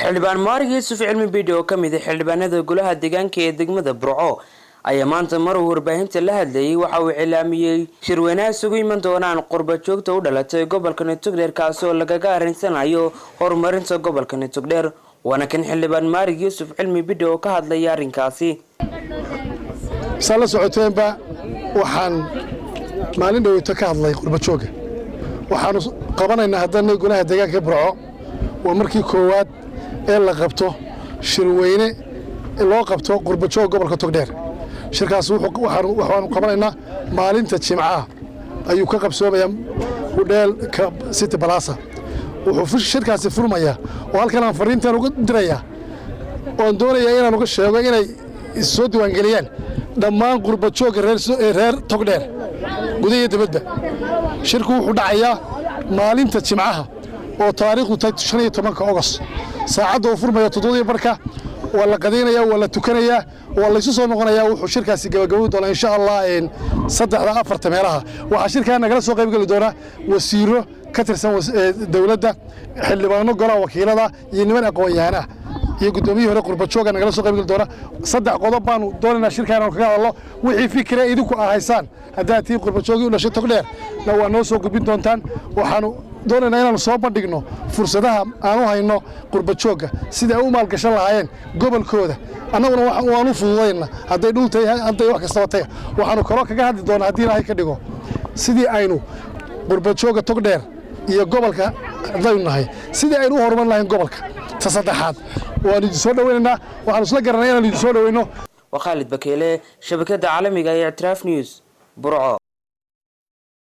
xildhibaan Maarig Yuusuf cilmi video ka mid ah xildhibaanada golaha deegaanka ee degmada Burco ayaa maanta mar warbaahinta la hadlayay waxa uu cilaamiyay shirweynaha isugu iman doonaan qurba joogta u dhalatay gobolka Togdheer kaas oo lagaga arinsanayo horumarinta gobolka Togdheer waana kan xildhibaan Maarig Yuusuf cilmi video ka hadlay arrinkaasi sala socoteenba waxaan maalin dhaweyto ka hadlay qurba jooga waxaan qabanaynaa haddana golaha deegaanka Burco waa markii koowaad ee la qabto shirweyne loo qabto qurba joog gobolka Togdheer shirkaas waxaan qabanaynaa maalinta Jimcaha ayuu ka qabsoomayaa hotelka City Plaza wuxuu shirkaasi furmayaa oo halkan aan fariintan uga dirayaa oo doonayaa inaan uga sheego inay soo diiwaan galiyaan dhammaan qurba joog reer Togdheer gudaha dibadda shirku wuxuu dhacayaa maalinta Jimcaha oo taariikhdu 15 August saacada uu furmayo 7 barka wala qadeenaya wala tukanaya wala isu soo noqonaya wuxuu shirkaasi gabagabo doona insha Allah in 3-4 meelaha waxa shirka nagala soo qayb gali doona wasiiro ka tirsan dawladda xildhibaano golaha wakiilada iyo niman aqoon-yahan ah iyo gudoomiye hore qurba joog nagala soo qayb gali doona 3 qodob baan doonayna shirkaan kaga hadlo wixii fikra idinku ahaysaan hadaatii qurba joog u dhashay Togdheer la waa noo soo gudbin doontaan waxaanu doonayna inaan soo bandhigno fursadaha aanu hayno qurba jooga sida ay u maal gashan lahaayeen gobolkooda annaguna waxaan u fududeynaa haday dhultay haday wax kasta watay waxaanu karo kaga hadli doonaa hadii Ilaahay ka dhigo sidii aynu qurba jooga Togdheer iyo gobolka hadaynahay sidii aynu horumarin lahayn gobolka saddexaad waan idin soo dhaweynaa waxaan isla garanay inaan idin soo dhaweyno Khalid Bakeele shabakada caalamiga ee Itraaf News Burco.